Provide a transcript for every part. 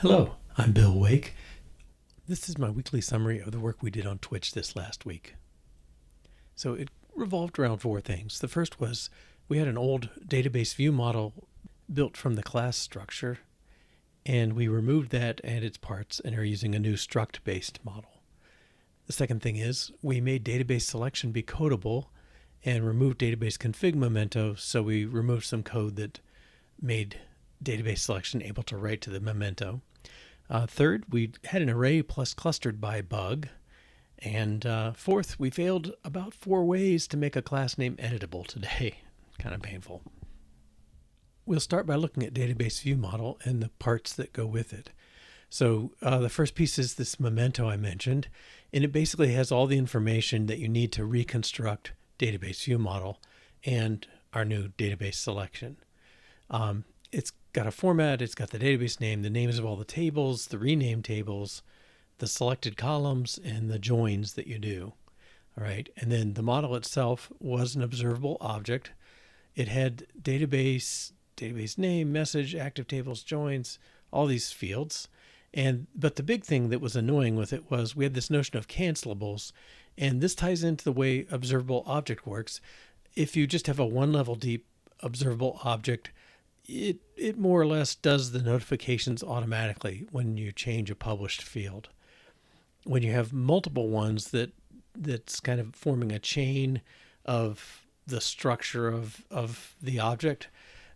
Hello, I'm Bill Wake. This is my weekly summary of the work we did on Twitch this last week. So it revolved around four things. The first was we had an old database view model built from the class structure, and we removed that and its parts and are using a new struct-based model. The second thing is we made DatabaseSelection be codable and removed DatabaseConfigMemento, so we removed some code that made DatabaseSelection able to write to the memento. Third, we had an Array+clusteredBy bug. And fourth, we failed about 4 ways to make a class name editable today. Kind of painful. We'll start by looking at DatabaseViewModel and the parts that go with it. So the first piece is this memento I mentioned, and it basically has all the information that you need to reconstruct DatabaseViewModel and our new database selection. It's got a format, it's got the database name, the names of all the tables, the renamed tables, the selected columns, and the joins that you do. All right, and then the model itself was an observable object. It had database name, message, active tables, joins, all these fields. But the big thing that was annoying with it was we had this notion of cancellables, and this ties into the way observable object works. If you just have a one level deep observable object, it more or less does the notifications automatically when you change a published field. When you have multiple ones that's kind of forming a chain of the structure of the object,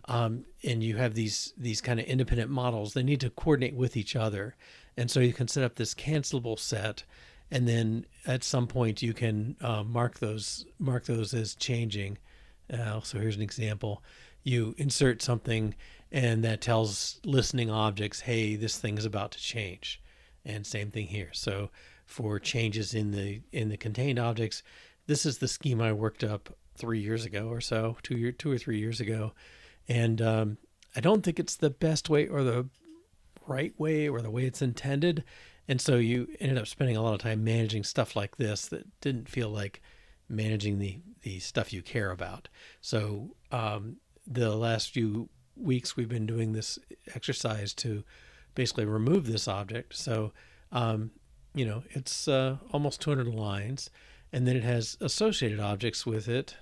and you have these kind of independent models, they need to coordinate with each other. And so you can set up this cancelable set, and then at some point you can mark those as changing. So here's an example. You insert something and that tells listening objects, hey, this thing is about to change. And same thing here. So for changes in the contained objects, this is the scheme I worked up 3 years ago or so, 2 or 3 years ago. And I don't think it's the best way or the right way or the way it's intended. And so you ended up spending a lot of time managing stuff like this that didn't feel like managing the stuff you care about. So the last few weeks we've been doing this exercise to basically remove this object. So, it's almost 200 lines, and then it has associated objects with it.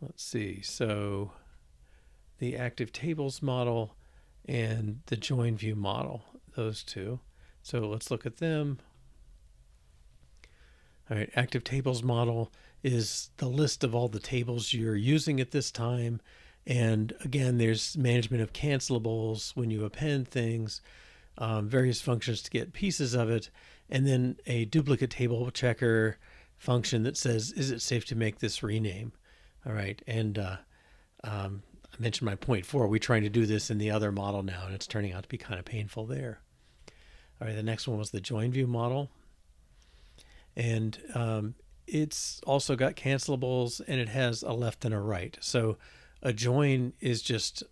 Let's see. So the active tables model and the join view model, those two. So let's look at them. All right. Active tables model is the list of all the tables you're using at this time. And again, there's management of cancellables when you append things, various functions to get pieces of it, and then a duplicate table checker function that says, is it safe to make this rename? All right. And I mentioned my point 4. We're trying to do this in the other model now, and it's turning out to be kind of painful there. All right. The next one was the join view model. And it's also got cancellables, and it has a left and a right. So a join is just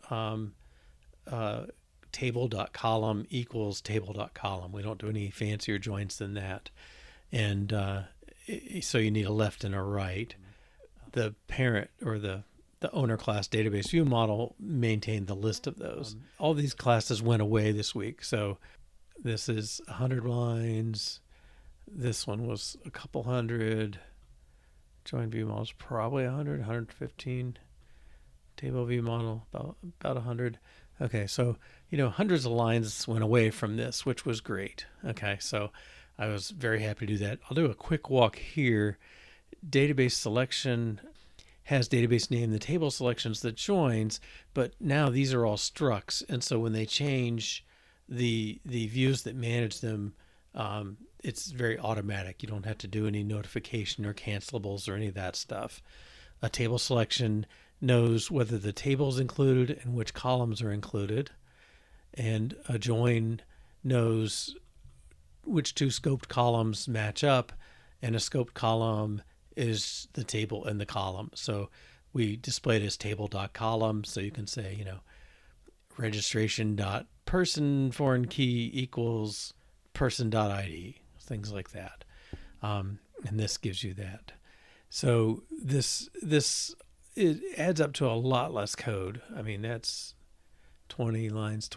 table.column equals table.column. We don't do any fancier joins than that. And so you need a left and a right. The parent or the owner class database view model maintained the list of those. All these classes went away this week. So this is 100 lines. This one was a couple hundred. Join view model is probably 100, 115. Table view model, about 100. Okay, so, hundreds of lines went away from this, which was great. Okay, so I was very happy to do that. I'll do a quick walk here. Database selection has database name, the table selections, the joins, but now these are all structs. And so when they change the views that manage them, it's very automatic. You don't have to do any notification or cancellables or any of that stuff. A table selection knows whether the table is included and which columns are included. And a join knows which two scoped columns match up, and a scoped column is the table and the column. So we display it as table.column. So you can say, registration.person foreign key equals person.id, things like that. And this gives you that. So it adds up to a lot less code. I mean, that's 20 lines,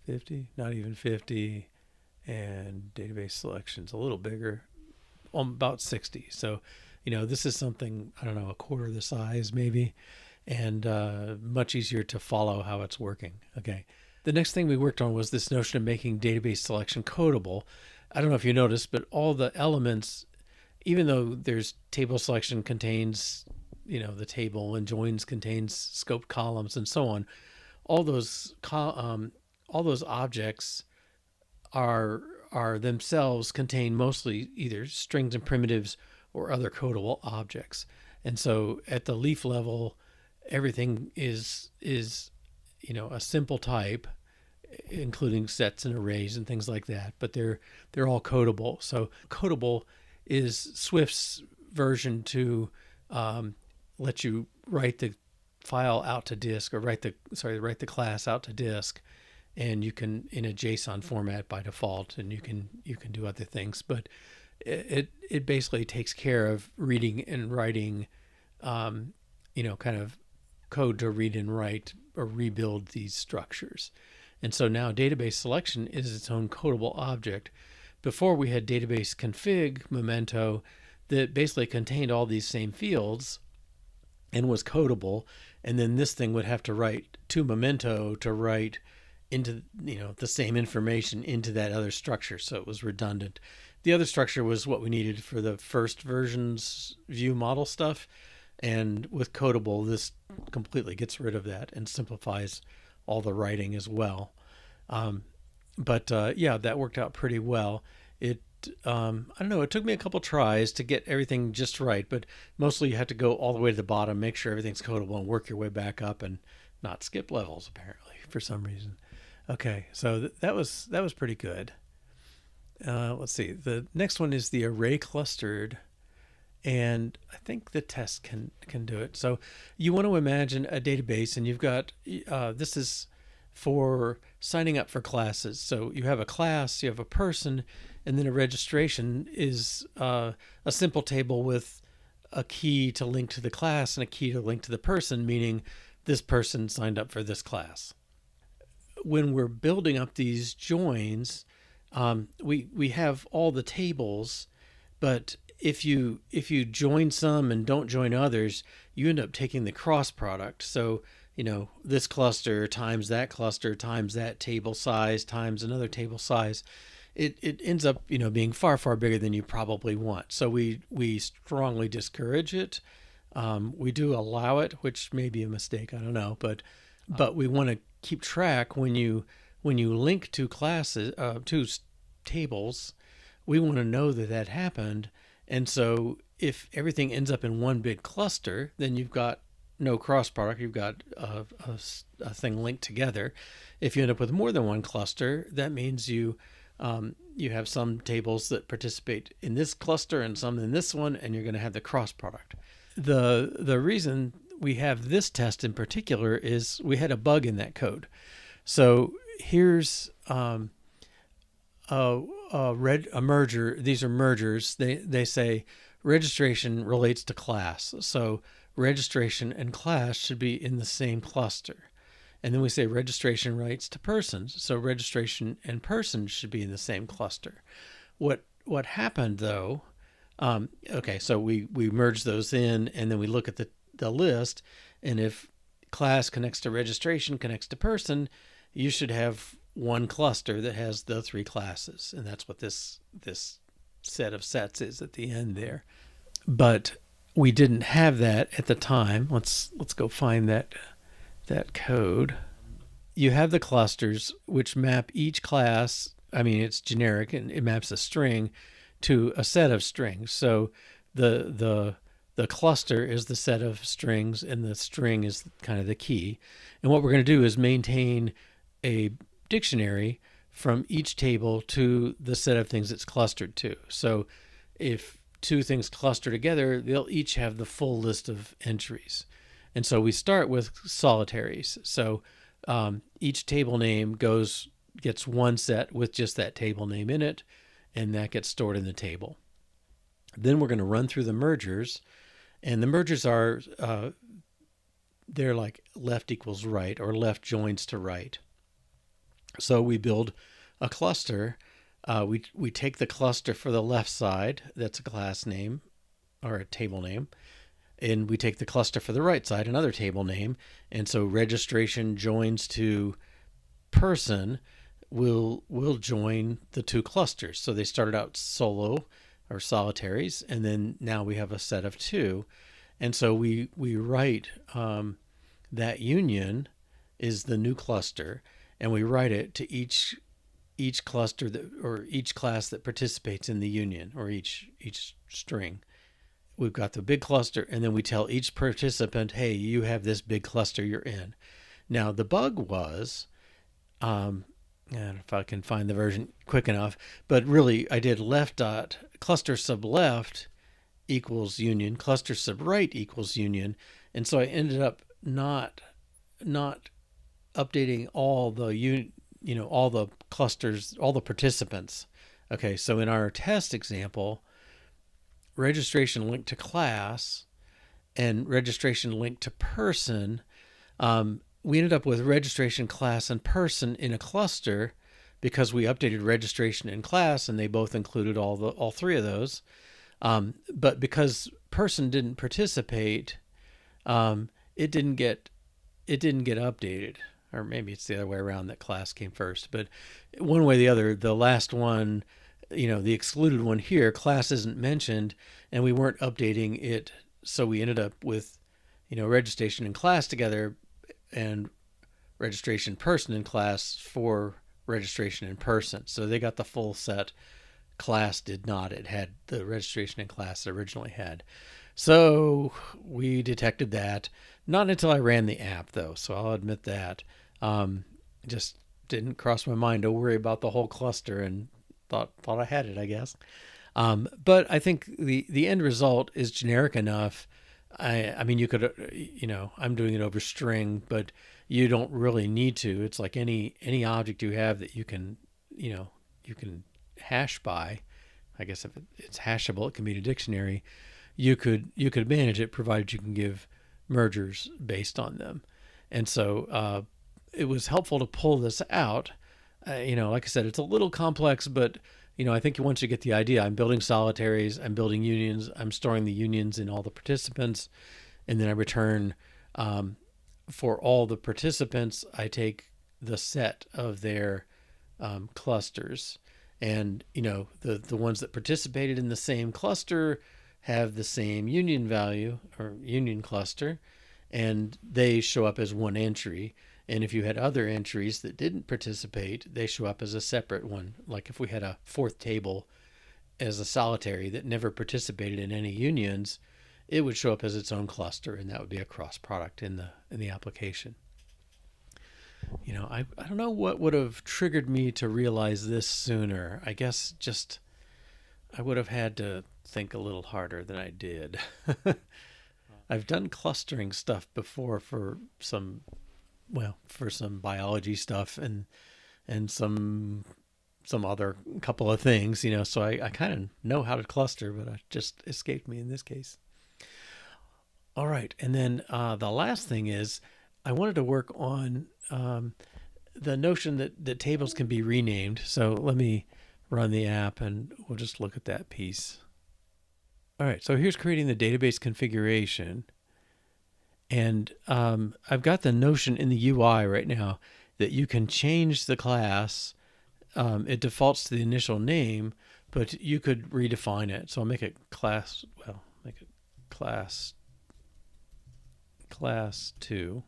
50, not even 50, and database selection's a little bigger, about 60. So, this is something, I don't know, a quarter the size maybe, and much easier to follow how it's working. Okay. The next thing we worked on was this notion of making database selection codable. I don't know if you noticed, but all the elements, even though there's table selection contains, the table, and joins contains scoped columns and so on, all those objects are themselves contain mostly either strings and primitives or other codable objects. And so at the leaf level, everything is a simple type, including sets and arrays and things like that, but they're all codable. So Codable is Swift's version to let you write the file out to disk, or write the class out to disk, and you can in a JSON format by default, and you can do other things, but it basically takes care of reading and writing, kind of code to read and write or rebuild these structures. And so now database selection is its own codable object. Before, we had DatabaseConfigMemento that basically contained all these same fields and was codable, and then this thing would have to write to Memento to write into the same information into that other structure, so it was redundant. The other structure was what we needed for the first version's view model stuff, and with Codable, this completely gets rid of that and simplifies all the writing as well. But that worked out pretty well. It I don't know, it took me a couple tries to get everything just right, but mostly you have to go all the way to the bottom, make sure everything's codable, and work your way back up and not skip levels, apparently, for some reason. Okay, so that was pretty good. Let's see. The next one is the array clustered, and I think the test can do it. So you want to imagine a database, and you've got this is for signing up for classes. So you have a class, you have a person, and then a registration is a simple table with a key to link to the class and a key to link to the person, meaning this person signed up for this class. When we're building up these joins, we have all the tables, but if you join some and don't join others, you end up taking the cross product. So this cluster times that table size times another table size, it ends up being far bigger than you probably want. So we strongly discourage it. We do allow it, which may be a mistake, I don't know, but we want to keep track when you link to classes, to tables. We want to know that happened, and so if everything ends up in one big cluster, then you've got no cross product. You've got a thing linked together. If you end up with more than one cluster, that means you have some tables that participate in this cluster and some in this one, and you're going to have the cross product. The reason we have this test in particular is we had a bug in that code. So here's a merger. These are mergers. They say registration relates to class. So registration and class should be in the same cluster. And then we say registration relates to persons. So registration and persons should be in the same cluster. What happened though, so we merge those in, and then we look at the list, and if class connects to registration, connects to person, you should have one cluster that has the three classes, and that's what this set of sets is at the end there. But we didn't have that at the time. Let's go find that code. You have the clusters which map each class. I mean, it's generic and it maps a string to a set of strings. So the cluster is the set of strings, and the string is kind of the key. And what we're going to do is maintain a dictionary from each table to the set of things it's clustered to. So if two things cluster together, they'll each have the full list of entries. And so we start with solitaries. So each table name gets one set with just that table name in it, and that gets stored in the table. Then we're going to run through the mergers, and the mergers are they're like left equals right, or left joins to right. So we build a cluster. We take the cluster for the left side, that's a class name or a table name, and we take the cluster for the right side, another table name. And so registration joins to person will join the two clusters. So they started out solo or solitaries, and then now we have a set of two. And so we write that union is the new cluster, and we write it to each cluster that, or each class that participates in the union, or each string. We've got the big cluster, and then we tell each participant, hey, you have this big cluster you're in. Now the bug was, I don't know if I can find the version quick enough, but really I did left dot cluster sub left equals union, cluster sub right equals union, and so I ended up not updating all the all the clusters, all the participants. Okay, so in our test example, registration linked to class and registration linked to person, we ended up with registration, class, and person in a cluster because we updated registration and class, and they both included all three of those. But because person didn't participate, it didn't get updated, or maybe it's the other way around, that class came first. But one way or the other, the last one, the excluded one here, class isn't mentioned, and we weren't updating it, so we ended up with registration and class together, and registration person in class for registration in person. So they got the full set. Class did not. It had the registration in class it originally had. So we detected that. Not until I ran the app, though, so I'll admit that. Just didn't cross my mind to worry about the whole cluster, and thought I had it, I guess. But I think the end result is generic enough. I mean, you could, I'm doing it over string, but you don't really need to. It's like any object you have that you can hash by. I guess if it's hashable, it can be in a dictionary. You could manage it, provided you can give mergers based on them. And so it was helpful to pull this out. Like I said, it's a little complex, but I think once you get the idea, I'm building solitaries, I'm building unions, I'm storing the unions in all the participants, and then I return for all the participants, I take the set of their clusters. And, the ones that participated in the same cluster have the same union value or union cluster, and they show up as one entry. And if you had other entries that didn't participate, they show up as a separate one. Like if we had a fourth table as a solitary that never participated in any unions, it would show up as its own cluster, and that would be a cross product in the application. I don't know what would have triggered me to realize this sooner. I guess just I would have had to think a little harder than I did. I've done clustering stuff before for some biology stuff and some other couple of things, so I kind of know how to cluster, but it just escaped me in this case. All right, and then the last thing is I wanted to work on the notion that tables can be renamed. So let me run the app and we'll just look at that piece. All right, so here's creating the database configuration. And I've got the notion in the UI right now that you can change the class. It defaults to the initial name, but you could redefine it. So I'll make it class 2.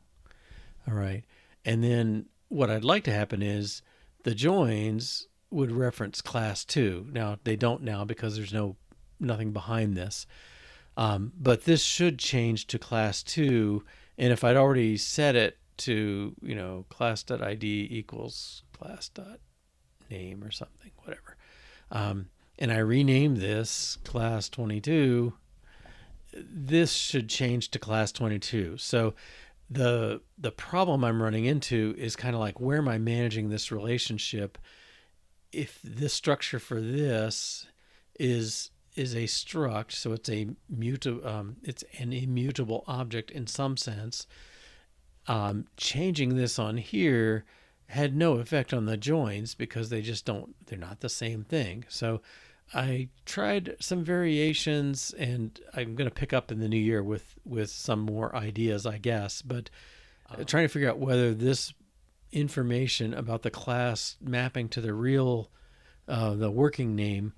All right. And then what I'd like to happen is the joins would reference class 2. Now they don't now because there's nothing behind this. But this should change to class 2. And if I'd already set it to, class.id equals class.name or something, whatever. And I rename this class 22, this should change to class 22. So the problem I'm running into is kind of like, where am I managing this relationship if this structure for this is a struct, so it's it's an immutable object in some sense. Changing this on here had no effect on the joins because they're not the same thing. So I tried some variations, and I'm going to pick up in the new year with some more ideas, I guess. But trying to figure out whether this information about the class mapping to the real, the working name,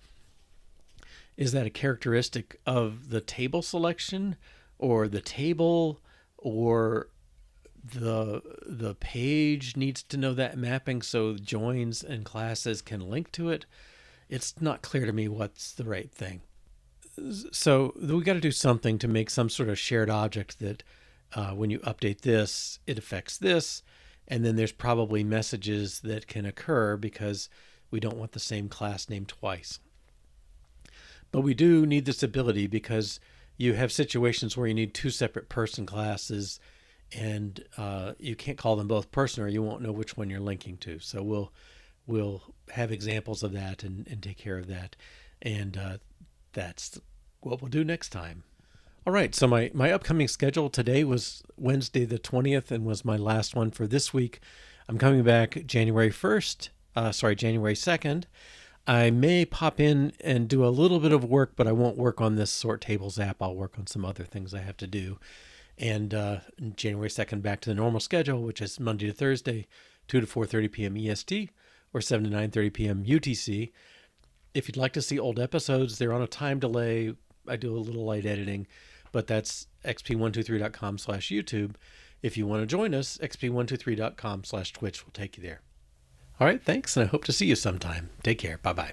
is that a characteristic of the table selection, or the table, or the page needs to know that mapping so joins and classes can link to it? It's not clear to me what's the right thing. So we got to do something to make some sort of shared object that when you update this, it affects this. And then there's probably messages that can occur because we don't want the same class name twice. But we do need this ability because you have situations where you need two separate person classes, and you can't call them both person or you won't know which one you're linking to. So we'll have examples of that and take care of that. And that's what we'll do next time. All right, so my upcoming schedule today was Wednesday the 20th and was my last one for this week. I'm coming back January 2nd. I may pop in and do a little bit of work, but I won't work on this SortTables app. I'll work on some other things I have to do. And January 2nd, back to the normal schedule, which is Monday to Thursday, 2 to 4:30 p.m. EST or 7 to 9:30 p.m. UTC. If you'd like to see old episodes, they're on a time delay. I do a little light editing, but that's xp123.com/YouTube. If you want to join us, xp123.com/Twitch will take you there. All right, thanks, and I hope to see you sometime. Take care. Bye-bye.